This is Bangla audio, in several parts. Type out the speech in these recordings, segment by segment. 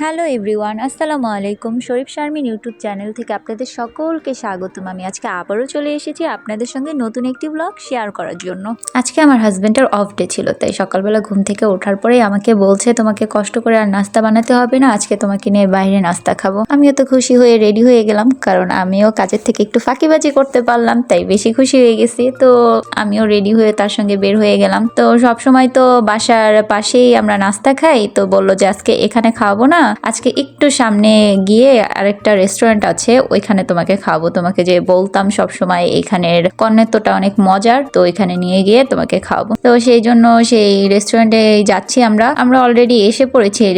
হ্যালো এভরিওয়ান, আসসালামু আলাইকুম। শরীফ শারমিন ইউটিউব চ্যানেল থেকে আপনাদের সকলকে স্বাগতম। আমি আজকে আবারও চলে এসেছি আপনাদের সঙ্গে নতুন একটি ব্লগ শেয়ার করার জন্য। আজকে আমার হাজব্যান্ডের অফ ডে ছিল, তাই সকালবেলা ঘুম থেকে ওঠার পরেই আমাকে বলছে তোমাকে কষ্ট করে আর নাস্তা বানাতে হবে না, আজকে তোমাকে নিয়ে বাইরে নাস্তা খাবো। আমিও তো খুশি হয়ে রেডি হয়ে গেলাম, কারণ আমিও কাজের থেকে একটু ফাঁকিবাজি করতে পারলাম, তাই বেশি খুশি হয়ে গেছি। তো আমিও রেডি হয়ে তার সঙ্গে বের হয়ে গেলাম। তো সবসময় তো বাসার পাশেই আমরা নাস্তা খাই, তো বললো যে আজকে এখানে খাওয়াবো না, আজকে একটু সামনে গিয়ে আরেকটা রেস্টুরেন্ট আছে ওইখানে তোমাকে খাওয়াবো। তোমাকে যে বলতাম সবসময় এখানের কর্নেতোটা অনেক মজার, তো ওইখানে নিয়ে গিয়ে তোমাকে খাওয়াবো। তো সেই জন্য সেই রেস্টুরেন্টে যাচ্ছি আমরা অলরেডি এসে পড়েছি এই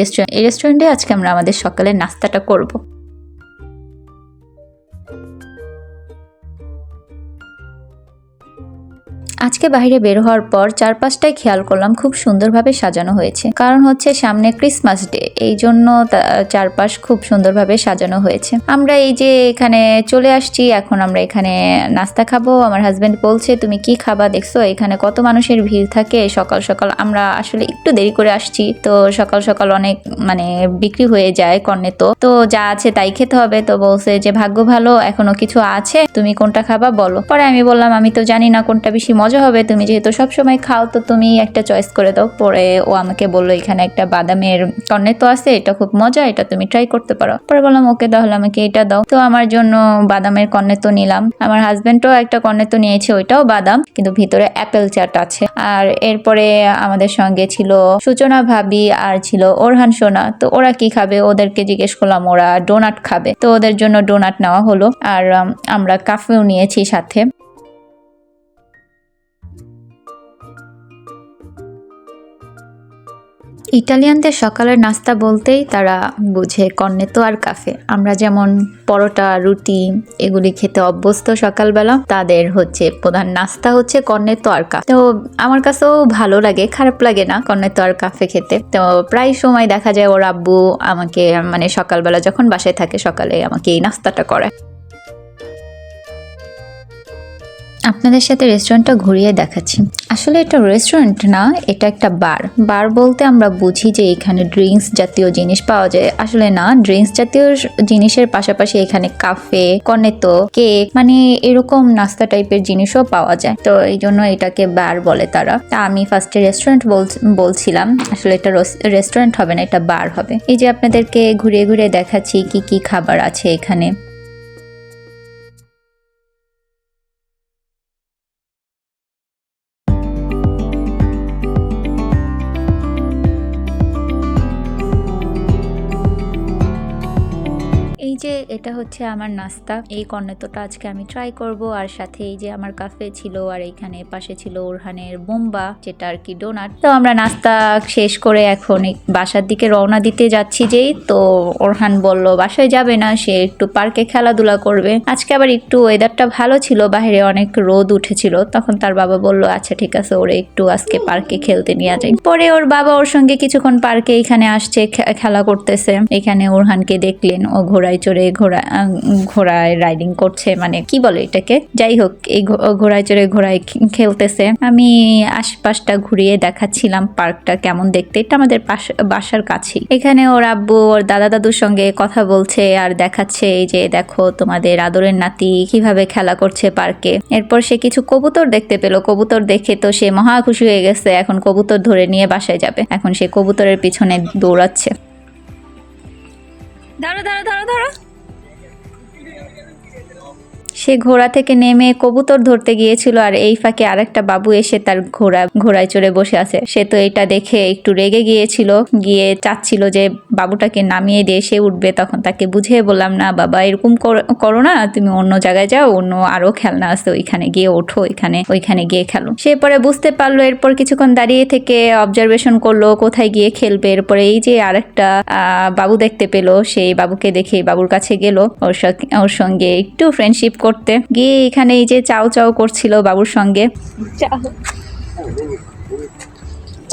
রেস্টুরেন্টে আজকে আমরা আমাদের সকালের নাস্তাটা করব। আজকে বাইরে বের হওয়ার পর চারপাশটাই খেয়াল করলাম, খুব সুন্দরভাবে সাজানো হয়েছে। কারণ হচ্ছে সামনে ক্রিসমাস ডে, এই জন্য চারপাশ খুব সুন্দরভাবে সাজানো হয়েছে। আমরা এই যে এখানে চলে আসছি, এখন আমরা এখানে নাস্তা খাবো। আমার হাজবেন্ড বলছে তুমি কি খাবা, দেখছো এখানে কত মানুষের ভিড় থাকে সকাল সকাল। আমরা আসলে একটু দেরি করে আসছি, তো সকাল সকাল অনেক বিক্রি হয়ে যায় কর্নেতো, তো যা আছে তাই খেতে হবে। তো বলছে যে ভাগ্য ভালো এখনো কিছু আছে, তুমি কোনটা খাবা বলো। পরে আমি বললাম আমি তো জানি না কোনটা বেশি মজা হবে, তুমি যেহেতু সবসময় খাও তো তুমি একটা চয়েস করে দাও। পরে ও আমাকে বললো এখানে একটা বাদামের কর্নেতো আছে, এটা খুব মজা, এটা তুমি ট্রাই করতে পারো। পরে বললাম ওকে তাহলে আমাকে এটা দাও। তো আমার জন্য বাদামের কর্নেতো নিলাম। আমার হাজবেন্ডও একটা কর্নেতো নিয়েছে, ওইটাও বাদাম কিন্তু ভিতরে অ্যাপেল চাট আছে। আর এরপরে আমাদের সঙ্গে ছিল সূচনা ভাবি আর ছিল ওরহান সোনা। তো ওরা কি খাবে, ওদেরকে জিজ্ঞেস করলাম, ওরা ডোনাট খাবে, তো ওদের জন্য ডোনাট নেওয়া হলো। আর আমরা কাফেও নিয়েছি সাথে। ইটালিয়ানদের সকালের নাস্তা বলতেই তারা বুঝে কর্নেতো আর কাফে। আমরা যেমন পরোটা রুটি এগুলি খেতে অভ্যস্ত সকালবেলা, তাদের হচ্ছে প্রধান নাস্তা হচ্ছে কর্নেতো আর কাফে। তো আমার কাছেও ভালো লাগে, খারাপ লাগে না কর্নেতো আর কাফে খেতে। তো প্রায় সময় দেখা যায় ওর আব্বু আমাকে সকালবেলা যখন বাসায় থাকে সকালে আমাকে এই নাস্তাটা করায়। আপনাদের সাথে রেস্টুরেন্টটা ঘুরিয়ে দেখাচ্ছি। আসলে এটা রেস্টুরেন্ট না, এটা একটা বার বলতে আমরা বুঝি যে এখানে ড্রিঙ্কস জাতীয় জিনিস পাওয়া যায়। আসলে না, ড্রিঙ্কস জাতীয় জিনিসের পাশাপাশি এখানে কাফে, কর্নেতো, কেক এরকম নাস্তা টাইপের জিনিসও পাওয়া যায়। তো এই জন্য এটাকে বার বলে তারা। তা আমি ফার্স্টে রেস্টুরেন্ট বলছিলাম, আসলে এটা রেস্টুরেন্ট হবে না, এটা বার হবে। এই যে আপনাদেরকে ঘুরিয়ে ঘুরিয়ে দেখাচ্ছি কি কি খাবার আছে এখানে। এই যে এটা হচ্ছে আমার নাস্তা, এই কর্নেতোটা আজকে আমি ট্রাই করব। আর সাথে এই যে আমার কাফে ছিল, আর এইখানে পাশে ছিল ওরহানের বোম্বা, যেটা আর কি ডোনাট। তো আমরা নাস্তা শেষ করে এখন বাসার দিকে রওনা দিতে যাচ্ছি। যেই তো ওরহান বলল বাসায় যাবে না, সে একটু পার্কে খেলাধুলা করবে। আজকে আবার একটু ওয়েদারটা ভালো ছিল, বাইরে অনেক রোদ উঠেছিল। তখন তার বাবা বলল আচ্ছা ঠিক আছে, ওরে একটু আজকে পার্কে খেলতে নিয়ে যায়। পরে ওর বাবা ওর সঙ্গে কিছুক্ষণ পার্কে এখানে আসছে, খেলা করতেছে। এখানে ওরহানকে দেখলেন ও ঘোড়ায় রাইডিং করছে, কি বলে এটাকে, যাই হোক এই ঘোড়ায় চড়ে ঘোড়ায় খেলতেছে। আমি আশপাশটা ঘুরিয়ে দেখাচ্ছিলাম পার্কটা কেমন দেখতে। এটা আমাদের বাসার কাছেই। এখানে ওর আব্বু ওর দাদা দাদুর সঙ্গে কথা বলছে আর দেখাচ্ছে এই যে দেখো তোমাদের আদরের নাতি কিভাবে খেলা করছে পার্কে। এরপর সে কিছু কবুতর দেখতে পেল, কবুতর দেখে তো সে মহা খুশি হয়ে গেছে। এখন কবুতর ধরে নিয়ে বাসায় যাবে। এখন সে কবুতরের পিছনে দৌড়াচ্ছে। ধরো ধরো ধরো ধরো। সে ঘোড়া থেকে নেমে কবুতর ধরতে গিয়েছিল, আর এই ফাঁকে আরেকটা বাবু এসে তার ঘোড়ায় চড়ে বসে আছে। সে তো এটা দেখে একটু রেগে গিয়েছিল, গিয়ে চাচ্ছিল যে বাবুটাকে নামিয়ে দিয়ে সে উঠবে। তখন তাকে বুঝিয়ে বললাম না বাবা, এরকম করো না, তুমি অন্য জায়গায় যাও, অন্য আরো খেলনা আছে ওইখানে গিয়ে ওঠো, ওইখানে গিয়ে খেলো। সে পরে বুঝতে পারলো। এরপর কিছুক্ষণ দাঁড়িয়ে থেকে অবজারভেশন করলো কোথায় গিয়ে খেলবে। এরপরে এই যে আরেকটা বাবু দেখতে পেলো, সেই বাবুকে দেখে বাবুর কাছে গেল, ওর সঙ্গে একটু ফ্রেন্ডশিপ করতে গিয়ে এখানে এই যে চাও চাও করছিল বাবুর সঙ্গে।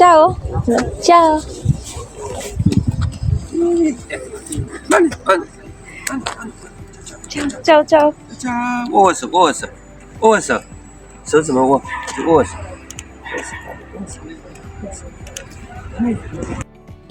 চাও চাও চাও চাও握握手，握握手，握握手，手怎么握？就握握手。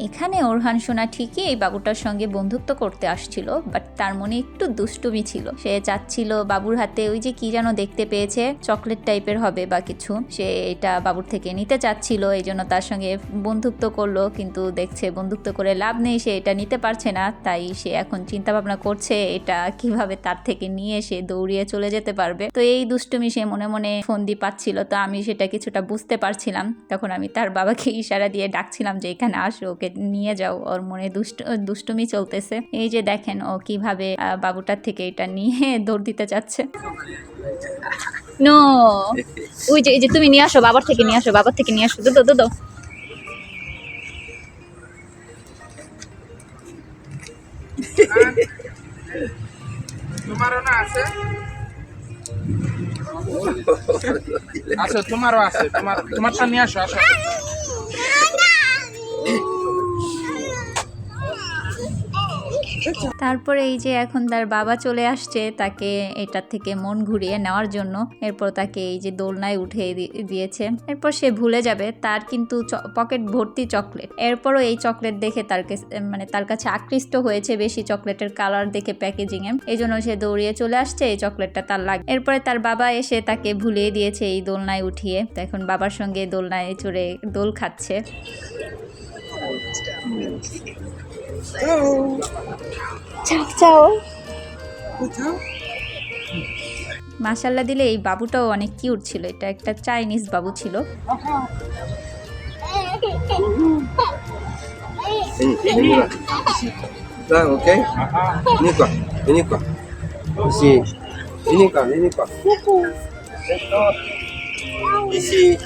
এখানে ওরহান সোনা ঠিকই এই বাবুটার সঙ্গে বন্ধুত্ব করতে আসছিল, বাট তার মনে একটু দুষ্টুমি ছিল। সে চাচ্ছিল বাবুর হাতে ওই যে কি যেন দেখতে পেয়েছে, চকলেট টাইপের হবে বা কিছু, সে এটা বাবুর থেকে নিতে চাচ্ছিল, এই জন্য তার সঙ্গে বন্ধুত্ব করলো। কিন্তু দেখছে বন্ধুত্ব করে লাভ নেই, সে এটা নিতে পারছে না। তাই সে এখন চিন্তা ভাবনা করছে এটা কিভাবে তার থেকে নিয়ে সে দৌড়িয়ে চলে যেতে পারবে। তো এই দুষ্টুমি সে মনে মনে ফন্দি পাচ্ছিল। তো আমি সেটা কিছুটা বুঝতে পারছিলাম। তখন আমি তার বাবাকে ইশারা দিয়ে ডাকছিলাম যে এখানে আসো, ওকে নিয়ে যাও, ওর মনে দুষ্টুমি চলতেছে। এই যে দেখেন ও কিভাবে বাবুটার থেকে এটা নিয়ে দৌড় দিতে চাচ্ছে। নো, ওই যে এই যে তুমি নিয়ে আসো, বাবার থেকে নিয়ে আসো, বাবার থেকে নিয়ে আসো, দো তোমারও না আছে? আচ্ছা, তোমারও আছে, তোমারটা নিয়ে আসো, আসো। তারপরে এই যে এখন তার বাবা চলে আসছে তাকে এটার থেকে মন ঘুরিয়ে নেওয়ার জন্য। এরপর তাকে এই যে দোলনায় উঠিয়ে দিয়েছে। এরপর সে ভুলে যাবে, তার কিন্তু পকেট ভর্তি চকলেট। এরপরও এই চকলেট দেখে তার কাছে আকৃষ্ট হয়েছে বেশি, চকলেটের কালার দেখে প্যাকেজিং এ, এই জন্য সে দৌড়িয়ে চলে আসছে, এই চকলেটটা তার লাগে। এরপরে তার বাবা এসে তাকে ভুলিয়ে দিয়েছে এই দোলনায় উঠিয়ে। তো এখন বাবার সঙ্গে দোলনায় চড়ে দোল খাচ্ছে। মাশাল্লাহ দিলে এই বাবুটাও অনেক কিউট ছিল। এটা একটা চাইনিজ বাবু ছিল। Ok? Vení qua. Sí. Vení qua. Sí.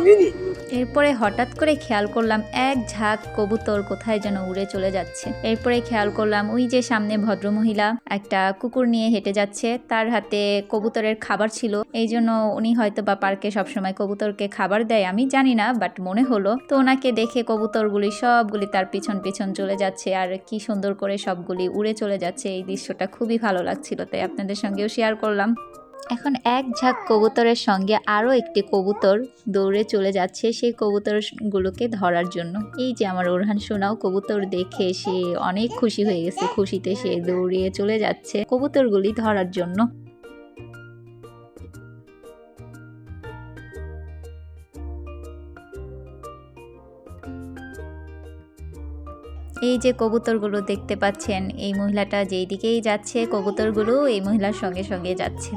Vení. এরপরে হঠাৎ করে খেয়াল করলাম এক ঝাঁক কবুতর কোথায় যেন উড়ে চলে যাচ্ছে। এরপরে খেয়াল করলাম ওই যে সামনে ভদ্রমহিলা একটা কুকুর নিয়ে হেঁটে যাচ্ছে, তার হাতে কবুতরের খাবার ছিল। এই জন্য উনি হয়তো বা পার্কে সবসময় কবুতরকে খাবার দেয়, আমি জানি না, বাট মনে হলো। তো ওনাকে দেখে কবুতরগুলি সবগুলি তার পিছন চলে যাচ্ছে, আর কি সুন্দর করে সবগুলি উড়ে চলে যাচ্ছে। এই দৃশ্যটা খুবই ভালো লাগছিল, তাই আপনাদের সঙ্গেও শেয়ার করলাম। এখন এক ঝাঁক কবুতরের সঙ্গে আরও একটি কবুতর দৌড়ে চলে যাচ্ছে সেই কবুতরগুলোকে ধরার জন্য। এই যে আমার ওরহান সোনাও কবুতর দেখে সে অনেক খুশি হয়ে গেছে, খুশিতে সে দৌড়িয়ে চলে যাচ্ছে কবুতরগুলি ধরার জন্য। এই যে কবুতরগুলো দেখতে পাচ্ছেন, এই মহিলাটা যেই দিকেই যাচ্ছে কবুতরগুলো এই মহিলার সঙ্গে সঙ্গে যাচ্ছে।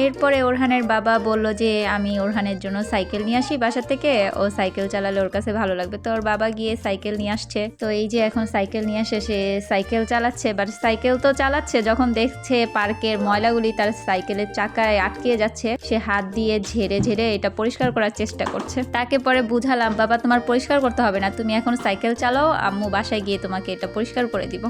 এরপরে ওরহানের বাবা বলল যে আমি ওরহানের জন্য সাইকেল নিয়ে আসি বাসা থেকে, ও সাইকেল চালালে ওর কাছে ভালো লাগবে। তো ওর বাবা গিয়ে সাইকেল নিয়ে আসছে। তো এই যে এখন সাইকেল নিয়ে আসে, সে সাইকেল চালাচ্ছে। বাট সাইকেল তো চালাচ্ছে, যখন দেখছে পার্কের ময়লাগুলি তার সাইকেলের চাকায় আটকে যাচ্ছে, সে হাত দিয়ে ঝেড়ে এটা পরিষ্কার করার চেষ্টা করছে। তাকে পরে বুঝালাম, বাবা তোমার পরিষ্কার করতে হবে না, তুমি এখন সাইকেল চালাও, আম্মু বাসায় গিয়ে তোমাকে এটা পরিষ্কার করে দিব।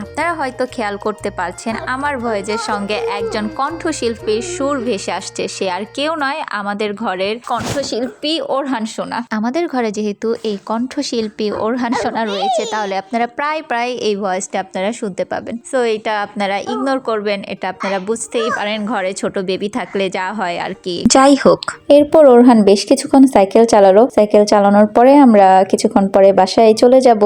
আপনারা হয়তো খেয়াল করতে পারছেন আমার ভয়েসের সঙ্গে একজন কণ্ঠশিল্পীর সুর ভেসে আসছে। সে আর কেউ নয়, আমাদের ঘরের কণ্ঠশিল্পী ওরহান সোনা। আমাদের ঘরে যেহেতু এই কণ্ঠশিল্পী ওরহান সোনা রয়েছে, তাহলে আপনারা প্রায় এই ভয়েসটা আপনারা শুনতে পাবেন। সো এটা আপনারা ইগনোর করবেন, এটা আপনারা বুঝতেই পারেন, ঘরে ছোট বেবি থাকলে যা হয় আর কি। যাই হোক, এরপর ওরহান বেশ কিছুক্ষণ সাইকেল চালালো। সাইকেল চালানোর পরে আমরা কিছুক্ষণ পরে বাসায় চলে যাব।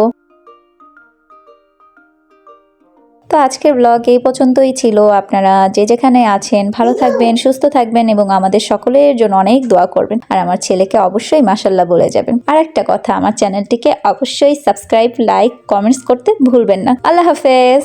তো আজকের ব্লগ এই পর্যন্তই ছিল। আপনারা যে যেখানে আছেন ভালো থাকবেন, সুস্থ থাকবেন এবং আমাদের সকলের জন্য অনেক দোয়া করবেন। আর আমার ছেলেকে অবশ্যই মাশাআল্লাহ বলে যাবেন। আর একটা কথা, আমার চ্যানেলটিকে অবশ্যই সাবস্ক্রাইব, লাইক, কমেন্টস করতে ভুলবেন না। আল্লাহ হাফেজ।